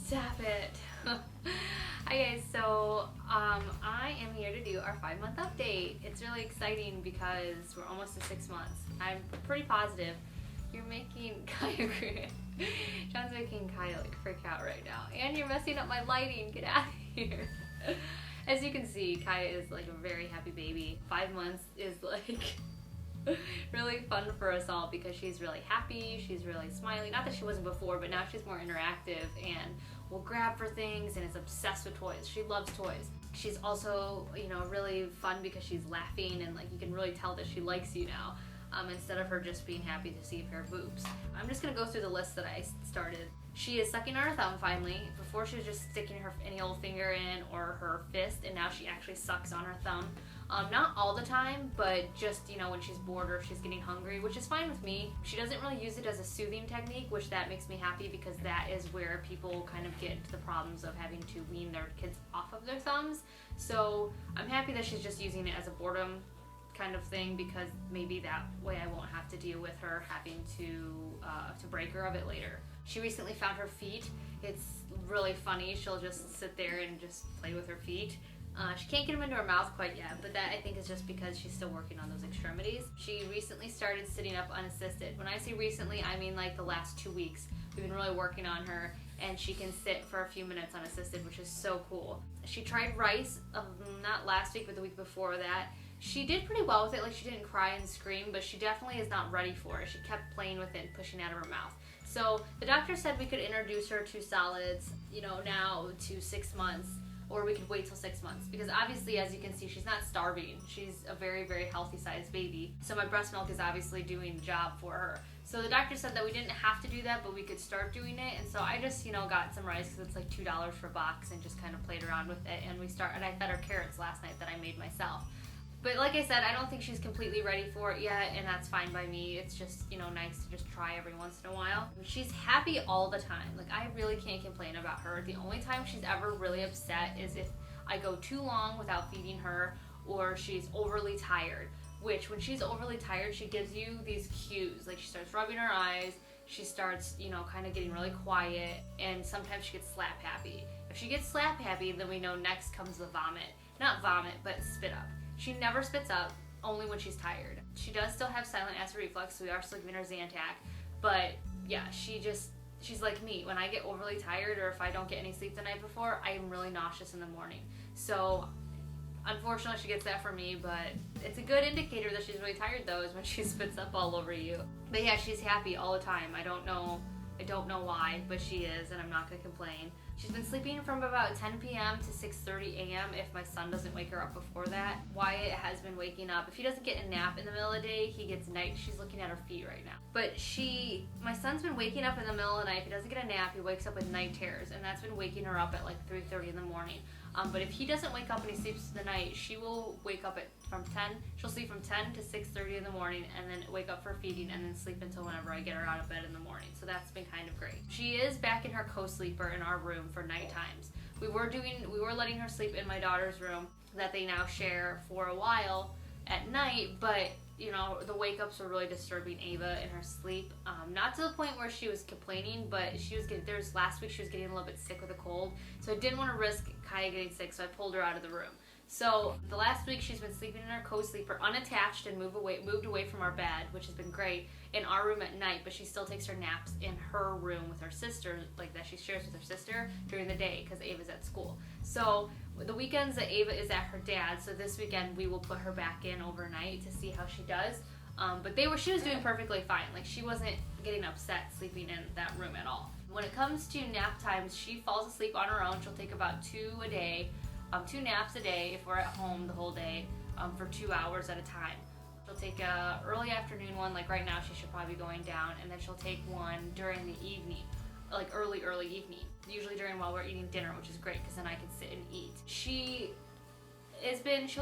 Stop it. Hi guys, so I am here to do our 5-month update. It's really exciting because we're almost to 6 months. I'm pretty positive you're making Kaya John's making Kaya like freak out right now. And you're messing up my lighting. Get out of here. As you can see, Kaya is like a very happy baby. 5 months is like really fun for us all because she's really happy, she's really smiling. Not that she wasn't before, but now she's more interactive and will grab for things and is obsessed with toys. She loves toys. She's also, you know, really fun because she's laughing and like you can really tell that she likes you now, instead of her just being happy to see a pair of boobs. I'm just gonna go through the list that I started. She is sucking on her thumb finally. Before she was just sticking any old finger in or her fist, and now she actually sucks on her thumb. Not all the time, but just, you know, when she's bored or if she's getting hungry, which is fine with me. She doesn't really use it as a soothing technique, which that makes me happy because that is where people kind of get into the problems of having to wean their kids off of their thumbs. So I'm happy that she's just using it as a boredom kind of thing because maybe that way I won't have to deal with her having to break her of it later. She recently found her feet. It's really funny. She'll just sit there and just play with her feet. She can't get them into her mouth quite yet, but that I think is just because she's still working on those extremities. She recently started sitting up unassisted. When I say recently, I mean like the last 2 weeks. We've been really working on her, and she can sit for a few minutes unassisted, which is so cool. She tried rice, not last week, but the week before that. She did pretty well with it, like she didn't cry and scream, but she definitely is not ready for it. She kept playing with it and pushing out of her mouth. So the doctor said we could introduce her to solids, you know, now to 6 months, or we could wait till 6 months, because obviously, as you can see, she's not starving. She's a very, very healthy sized baby. So my breast milk is obviously doing the job for her. So the doctor said that we didn't have to do that, but we could start doing it. And so I just, you know, got some rice because it's like $2 for a box and just kind of played around with it. And I fed her carrots last night that I made myself. But like I said, I don't think she's completely ready for it yet, and that's fine by me. It's just, you know, nice to just try every once in a while. She's happy all the time. Like, I really can't complain about her. The only time she's ever really upset is if I go too long without feeding her or she's overly tired. Which, when she's overly tired, she gives you these cues. Like, she starts rubbing her eyes, she starts, you know, kind of getting really quiet, and sometimes she gets slap happy. If she gets slap happy, then we know next comes the vomit. Not vomit, but spit up. She never spits up, only when she's tired. She does still have silent acid reflux, so we are still giving her Zantac. But yeah, she's like me. When I get overly tired or if I don't get any sleep the night before, I am really nauseous in the morning. So unfortunately she gets that from me, but it's a good indicator that she's really tired though, is when she spits up all over you. But yeah, she's happy all the time. I don't know why, but she is, and I'm not gonna complain. She's been sleeping from about 10 p.m. to 6:30 a.m. if my son doesn't wake her up before that. Wyatt has been waking up. If he doesn't get a nap in the middle of the day, he gets night. She's looking at her feet right now. But my son's been waking up in the middle of the night. If he doesn't get a nap, he wakes up with night terrors, and that's been waking her up at like 3:30 in the morning. But if he doesn't wake up and he sleeps the night, she will wake up she'll sleep from 10 to 6:30 in the morning and then wake up for feeding and then sleep until whenever I get her out of bed in the morning. So that's been kind of great. She is back in her co-sleeper in our room for night times. We were letting her sleep in my daughter's room that they now share for a while at night, but you know, the wake-ups were really disturbing Ava in her sleep. Not to the point where she was complaining, but last week she was getting a little bit sick with a cold, so I didn't want to risk Kaya getting sick, so I pulled her out of the room. So the last week she's been sleeping in her co-sleeper unattached and moved away from our bed, which has been great, in our room at night, but she still takes her naps in her room with her sister, like that she shares with her sister during the day because Ava's at school. So the weekends that Ava is at her dad's, so this weekend we will put her back in overnight to see how she does. But she was doing perfectly fine. Like, she wasn't getting upset sleeping in that room at all. When it comes to nap times, she falls asleep on her own. She'll take about 2 naps a day if we're at home the whole day, for 2 hours at a time. She'll take a early afternoon one, like right now she should probably be going down, and then she'll take one during the evening, like early evening, usually while we're eating dinner, which is great because then I can sit and eat. She'll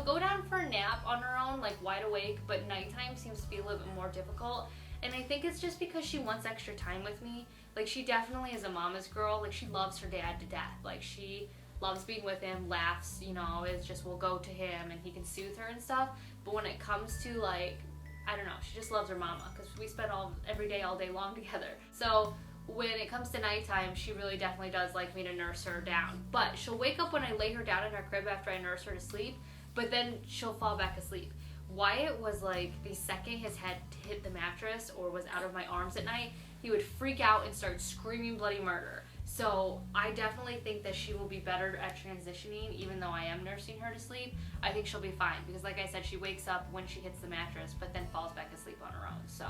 go down for a nap on her own, like wide awake, but nighttime seems to be a little bit more difficult. And I think it's just because she wants extra time with me. Like, she definitely is a mama's girl. Like, she loves her dad to death. Like, she loves being with him, laughs, you know, we'll go to him and he can soothe her and stuff. But when it comes to, like, I don't know, she just loves her mama because we spend every day all day long together. So when it comes to nighttime, she really definitely does like me to nurse her down. But she'll wake up when I lay her down in her crib after I nurse her to sleep, but then she'll fall back asleep. Wyatt was like, the second his head hit the mattress or was out of my arms at night, he would freak out and start screaming bloody murder. So I definitely think that she will be better at transitioning, even though I am nursing her to sleep. I think she'll be fine because, like I said, she wakes up when she hits the mattress, but then falls back asleep on her own. So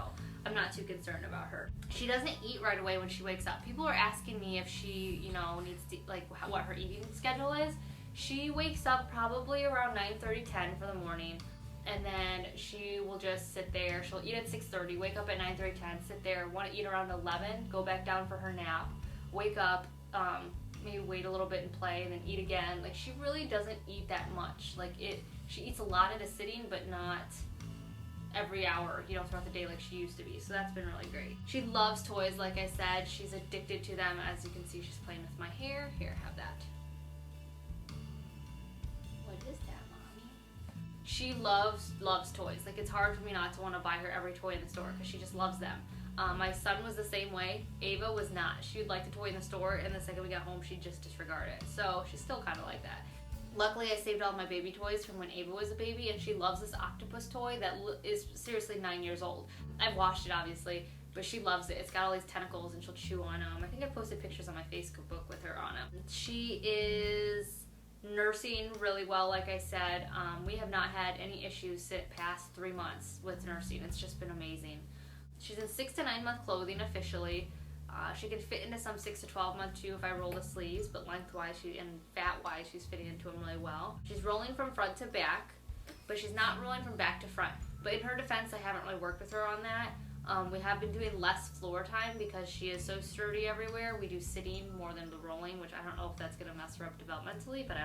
I'm not too concerned about her. She doesn't eat right away when she wakes up. People are asking me if she, needs to, like, what her eating schedule is. She wakes up probably around 9:30, 10 for the morning. And then she will just sit there. She'll eat at 6:30, wake up at 9:30, 10, sit there, want to eat around 11, go back down for her nap, wake up, maybe wait a little bit and play, and then eat again. Like, she really doesn't eat that much. Like, she eats a lot at a sitting, but not every hour, throughout the day like she used to be. So that's been really great. She loves toys, like I said. She's addicted to them. As you can see, she's playing with my hair. Here, have that. What is that? She loves toys. Like, it's hard for me not to want to buy her every toy in the store because she just loves them. My son was the same way. Ava was not. She would like the toy in the store, and the second we got home, she'd just disregard it. So she's still kind of like that. Luckily, I saved all my baby toys from when Ava was a baby, and she loves this octopus toy that is seriously 9 years old. I've washed it, obviously, but she loves it. It's got all these tentacles, and she'll chew on them. I think I posted pictures on my Facebook with her on them. She is nursing really well, like I said. We have not had any issues sit past 3 months with nursing. It's just been amazing. She's in 6 to 9 month clothing officially. She can fit into some 6 to 12 month too if I roll the sleeves, but lengthwise and fat-wise, she's fitting into them really well. She's rolling from front to back, but she's not rolling from back to front. But in her defense, I haven't really worked with her on that. We have been doing less floor time because she is so sturdy everywhere. We do sitting more than the rolling, which I don't know if that's gonna mess her up developmentally, but I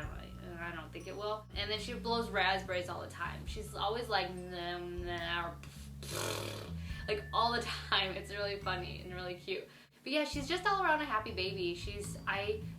don't think it will. And then she blows raspberries all the time. She's always like, or like all the time. It's really funny and really cute. But yeah, she's just all around a happy baby.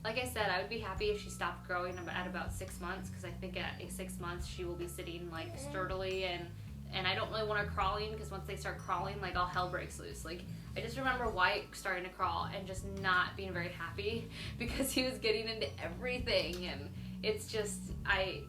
Like I said, I would be happy if she stopped growing at about 6 months, because I think at 6 months she will be sitting like sturdily, and I don't really want her crawling, because once they start crawling, like, all hell breaks loose. Like, I just remember Wyatt starting to crawl and just not being very happy because he was getting into everything, and it's just, I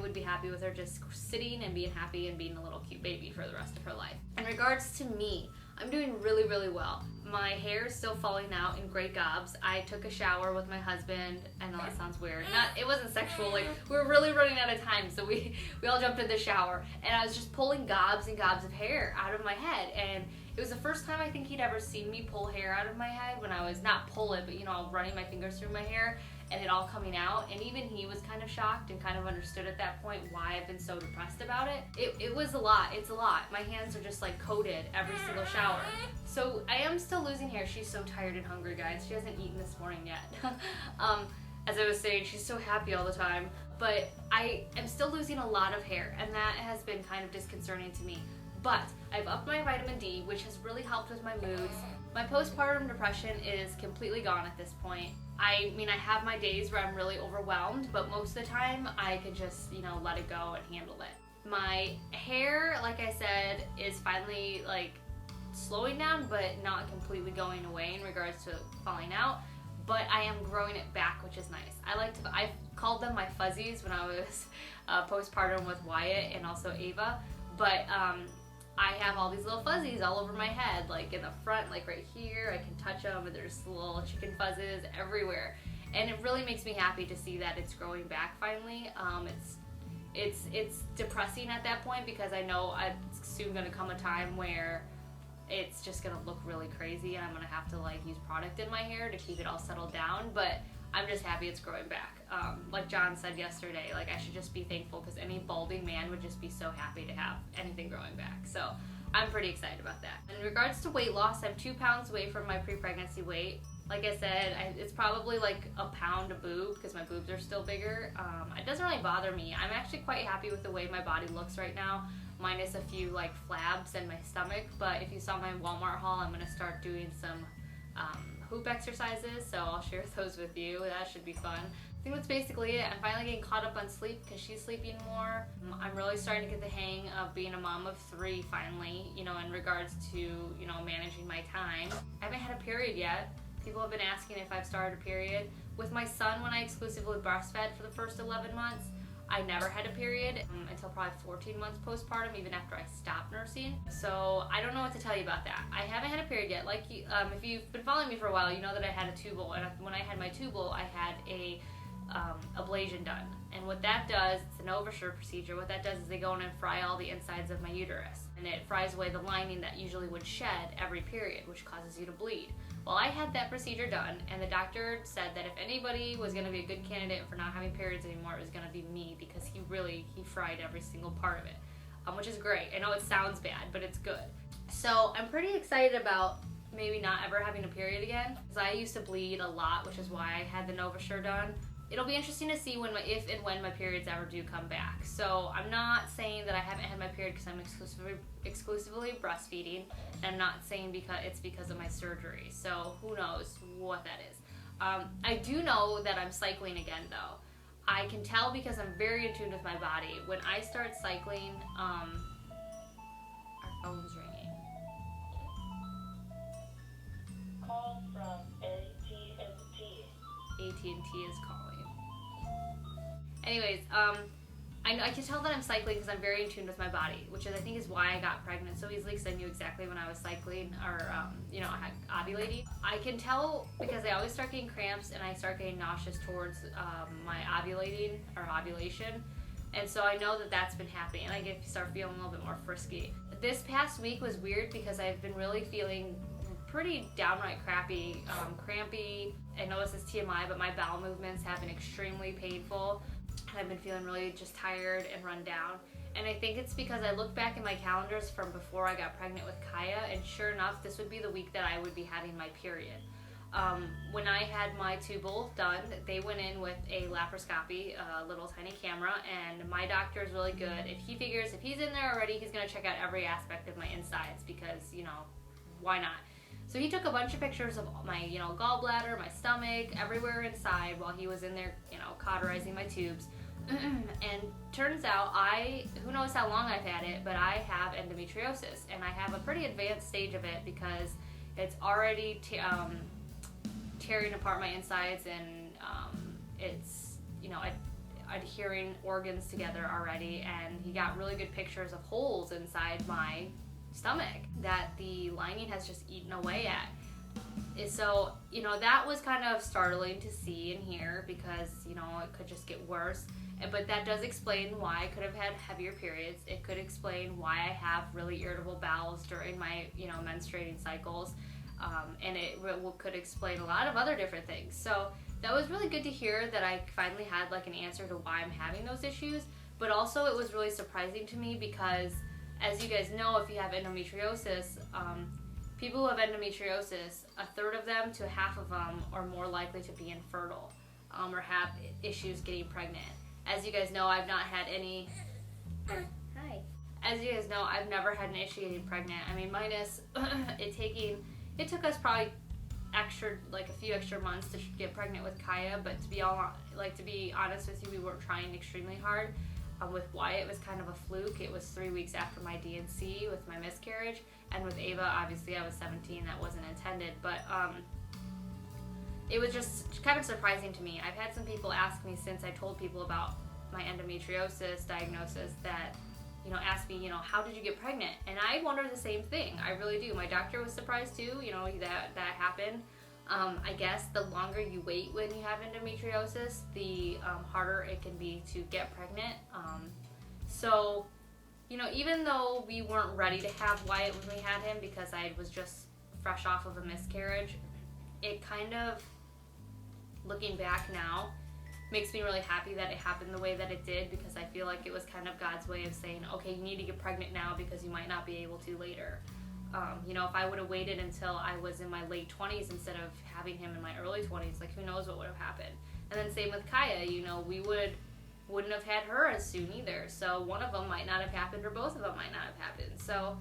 would be happy with her just sitting and being happy and being a little cute baby for the rest of her life. In regards to me, I'm doing really, really well. My hair is still falling out in great gobs. I took a shower with my husband. I know that sounds weird. It wasn't sexual. Like, we were really running out of time, so we all jumped in the shower, and I was just pulling gobs and gobs of hair out of my head. And it was the first time I think he'd ever seen me pull hair out of my head, when I was not pull it, but running my fingers through my hair and it all coming out. And even he was kind of shocked and kind of understood at that point why I've been so depressed about it. It was a lot. It's a lot. My hands are just like coated every single shower. So I am still losing hair. She's so tired and hungry, guys. She hasn't eaten this morning yet. As I was saying, she's so happy all the time. But I am still losing a lot of hair, and that has been kind of disconcerting to me. But I've upped my vitamin D, which has really helped with my moods. My postpartum depression is completely gone at this point. I mean, I have my days where I'm really overwhelmed, but most of the time I can just, let it go and handle it. My hair, like I said, is finally like slowing down, but not completely going away in regards to falling out. But I am growing it back, which is nice. I called them my fuzzies when I was postpartum with Wyatt and also Ava. But I have all these little fuzzies all over my head, like in the front, like right here. I can touch them, and there's little chicken fuzzes everywhere. And it really makes me happy to see that it's growing back finally. It's depressing at that point, because I know it's soon going to come a time where it's just going to look really crazy, and I'm going to have to like use product in my hair to keep it all settled down. But I'm just happy it's growing back. Like John said yesterday, like, I should just be thankful, because any balding man would just be so happy to have anything growing back. So I'm pretty excited about that. In regards to weight loss, I'm 2 pounds away from my pre-pregnancy weight. Like I said, it's probably like a pound a boob, because my boobs are still bigger. It doesn't really bother me. I'm actually quite happy with the way my body looks right now, minus a few like flabs in my stomach. But if you saw my Walmart haul, I'm going to start doing some hoop exercises, so I'll share those with you. That should be fun. I think that's basically it. I'm finally getting caught up on sleep because she's sleeping more. I'm really starting to get the hang of being a mom of 3 finally, you know, in regards to, you know, managing my time. I haven't had a period yet. People have been asking if I've started a period. With my son, when I exclusively breastfed for the first 11 months, I never had a period until probably 14 months postpartum, even after I stopped nursing. So I don't know what to tell you about that. I haven't had a period yet. Like, if you've been following me for a while, you know that I had a tubal, and when I had my tubal, I had a ablation done. And what that does, it's an overture procedure. What that does is they go in and fry all the insides of my uterus, and it fries away the lining that usually would shed every period, which causes you to bleed. Well, I had that procedure done, and the doctor said that if anybody was going to be a good candidate for not having periods anymore, it was going to be me, because he fried every single part of it, which is great. I know it sounds bad, but it's good. So I'm pretty excited about maybe not ever having a period again, because I used to bleed a lot, which is why I had the Novasure done. It'll be interesting to see if and when my periods ever do come back. So I'm not saying that I haven't had my period because I'm exclusively breastfeeding. And I'm not saying it's because of my surgery. So who knows what that is. I do know that I'm cycling again though. I can tell because I'm very in tune with my body. When I start cycling, our phone's ringing. Call from AT&T. AT&T is calling. Anyways, I can tell that I'm cycling because I'm very in tune with my body, which I think is why I got pregnant so easily, because I knew exactly when I was cycling or, ovulating. I can tell because I always start getting cramps and I start getting nauseous towards my ovulating or ovulation. And so I know that that's been happening, and I start feeling a little bit more frisky. This past week was weird because I've been really feeling pretty downright crappy, crampy. I know this is TMI, but my bowel movements have been extremely painful. And I've been feeling really just tired and run down. And I think it's because I look back in my calendars from before I got pregnant with Kaya, and sure enough, this would be the week that I would be having my period. When I had my tubal done, they went in with a laparoscopy, a little tiny camera, and my doctor is really good. If he figures if he's in there already, he's going to check out every aspect of my insides because, you know, why not? So he took a bunch of pictures of my, gallbladder, my stomach, everywhere inside while he was in there, cauterizing my tubes. And turns out who knows how long I've had it, but I have endometriosis, and I have a pretty advanced stage of it because it's already tearing apart my insides, and it's, adhering organs together already, and he got really good pictures of holes inside my stomach that the lining has just eaten away at. So, that was kind of startling to see and hear because, it could just get worse. But that does explain why I could have had heavier periods. It could explain why I have really irritable bowels during my, menstruating cycles. And it could explain a lot of other different things. So that was really good to hear that I finally had like an answer to why I'm having those issues. But also it was really surprising to me because, as you guys know, if you have endometriosis, people who have endometriosis, a third of them to half of them are more likely to be infertile or have issues getting pregnant. As you guys know, I've not had any... Hi. As you guys know, I've never had an issue getting pregnant. I mean, minus it took us probably a few extra months to get pregnant with Kaya, but to be honest with you, we weren't trying extremely hard. With Wyatt, it was kind of a fluke. It was 3 weeks after my D&C with my miscarriage, and with Ava, obviously I was 17, that wasn't intended, but it was just kind of surprising to me. I've had some people ask me since I told people about my endometriosis diagnosis that, ask me, how did you get pregnant? And I wonder the same thing. I really do. My doctor was surprised too, that happened. I guess the longer you wait when you have endometriosis, the harder it can be to get pregnant. So, even though we weren't ready to have Wyatt when we had him because I was just fresh off of a miscarriage, it kind of, looking back now, makes me really happy that it happened the way that it did, because I feel like it was kind of God's way of saying, okay, you need to get pregnant now because you might not be able to later. If I would have waited until I was in my late 20s instead of having him in my early 20s, who knows what would have happened. And then same with Kaya, we wouldn't have had her as soon either. So one of them might not have happened, or both of them might not have happened. So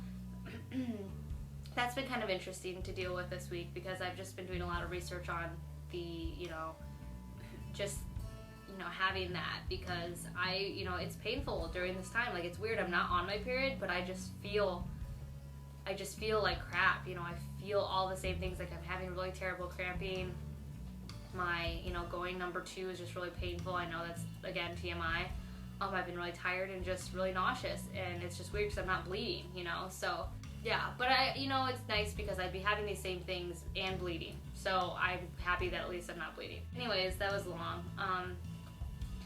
that's been kind of interesting to deal with this week, because I've just been doing a lot of research on the, just having that, because it's painful during this time. Like, it's weird, I'm not on my period, but I just feel like crap. I feel all the same things. Like, I'm having really terrible cramping. My, going number 2 is just really painful. I know that's, again, TMI. I've been really tired and just really nauseous, and it's just weird because I'm not bleeding, so yeah. But it's nice because I'd be having these same things and bleeding, so I'm happy that at least I'm not bleeding. Anyways, that was long.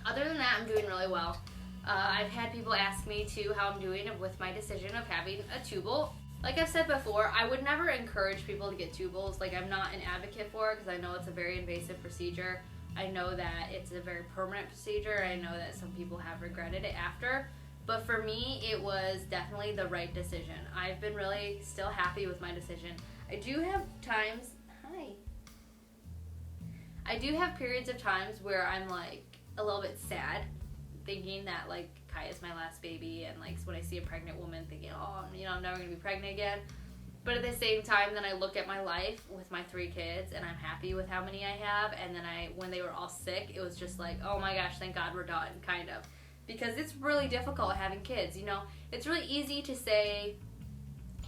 Other than that, I'm doing really well. I've had people ask me too how I'm doing with my decision of having a tubal. Like I've said before, I would never encourage people to get tubals. Like, I'm not an advocate for it because I know it's a very invasive procedure. I know that it's a very permanent procedure. I know that some people have regretted it after. But for me, it was definitely the right decision. I've been really still happy with my decision. I do have times, I do have periods of times where I'm like a little bit sad, thinking that like Kaya's my last baby, and like when I see a pregnant woman thinking, oh, I'm never gonna be pregnant again. But at the same time, then I look at my life with my 3 kids, and I'm happy with how many I have. And then when they were all sick, it was just like, oh my gosh, thank God we're done, kind of. Because it's really difficult having kids, It's really easy to say,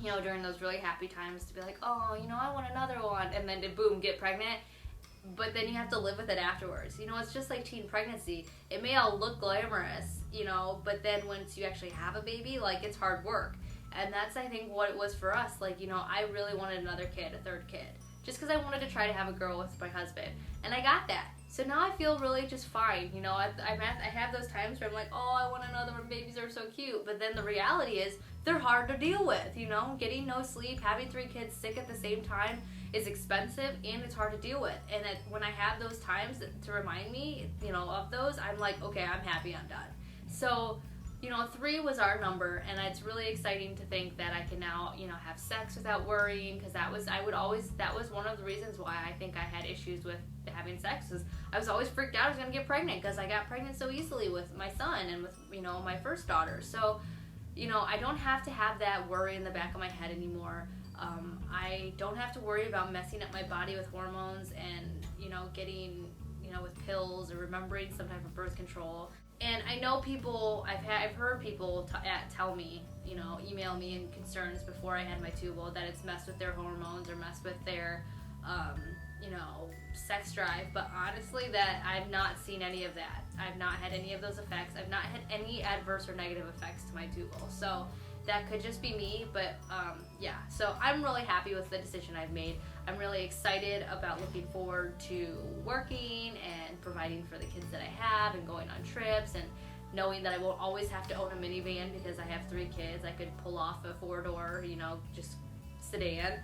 during those really happy times to be like, oh, I want another one. And then to boom, get pregnant. But then you have to live with it afterwards. It's just like teen pregnancy. It may all look glamorous, but then once you actually have a baby, like, it's hard work. And that's, I think, what it was for us. Like, I really wanted another kid, a 3rd kid. Just because I wanted to try to have a girl with my husband. And I got that. So now I feel really just fine. I have those times where I'm like, oh, I want another one. Babies are so cute. But then the reality is, they're hard to deal with, Getting no sleep, having 3 kids sick at the same time is expensive, and it's hard to deal with. And when I have those times to remind me, of those, I'm like, okay, I'm happy, I'm done. So, 3 was our number, and it's really exciting to think that I can now, have sex without worrying, because that was one of the reasons why I think I had issues with having sex, is I was always freaked out I was going to get pregnant, because I got pregnant so easily with my son and with, my first daughter. So, I don't have to have that worry in the back of my head anymore. I don't have to worry about messing up my body with hormones and, getting, with pills or remembering some type of birth control. And I know people, I've heard people tell me, email me in concerns before I had my tubal that it's messed with their hormones or messed with their, sex drive. But honestly, that I've not seen any of that. I've not had any of those effects. I've not had any adverse or negative effects to my tubal. So that could just be me, but yeah. So I'm really happy with the decision I've made. I'm really excited about looking forward to working and providing for the kids that I have and going on trips and knowing that I won't always have to own a minivan because I have 3 kids. I could pull off a 4-door, just sedan.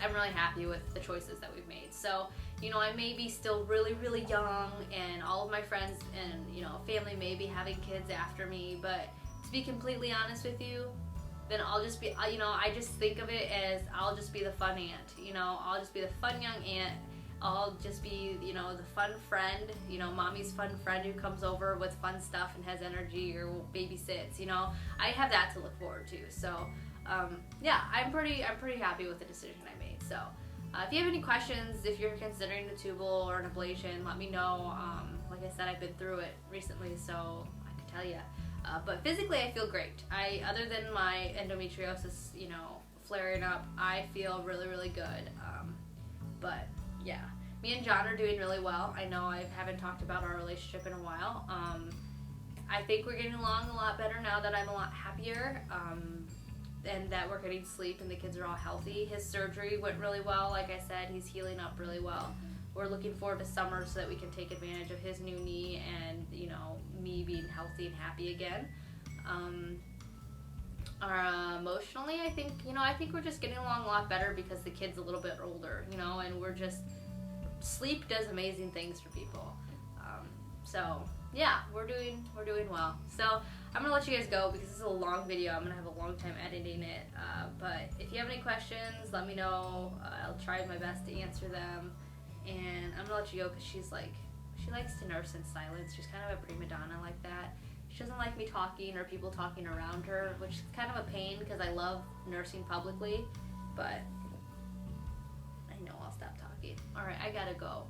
I'm really happy with the choices that we've made. So, I may be still really, really young, and all of my friends and, family may be having kids after me, but to be completely honest with you, then I'll just be, I just think of it as I'll just be the fun aunt, I'll just be the fun young aunt. I'll just be, the fun friend, mommy's fun friend who comes over with fun stuff and has energy or babysits, I have that to look forward to. So, yeah, I'm pretty happy with the decision I made. So, if you have any questions, if you're considering a tubal or an ablation, let me know. Like I said, I've been through it recently, so I can tell you. But physically, I feel great. Other than my endometriosis, flaring up, I feel really, really good. But yeah, me and John are doing really well. I know I haven't talked about our relationship in a while. I think we're getting along a lot better now that I'm a lot happier. And that we're getting sleep and the kids are all healthy. His surgery went really well. Like I said, he's healing up really well. We're looking forward to summer so that we can take advantage of his new knee and, me being healthy and happy again. Emotionally, I think we're just getting along a lot better because the kid's a little bit older, and we're just, sleep does amazing things for people. So yeah, we're doing well. So I'm gonna let you guys go because this is a long video. I'm gonna have a long time editing it. But if you have any questions, let me know. I'll try my best to answer them. And I'm gonna let you go because she likes to nurse in silence. She's kind of a prima donna like that. She doesn't like me talking or people talking around her, which is kind of a pain because I love nursing publicly. But I know I'll stop talking. All right, I gotta go.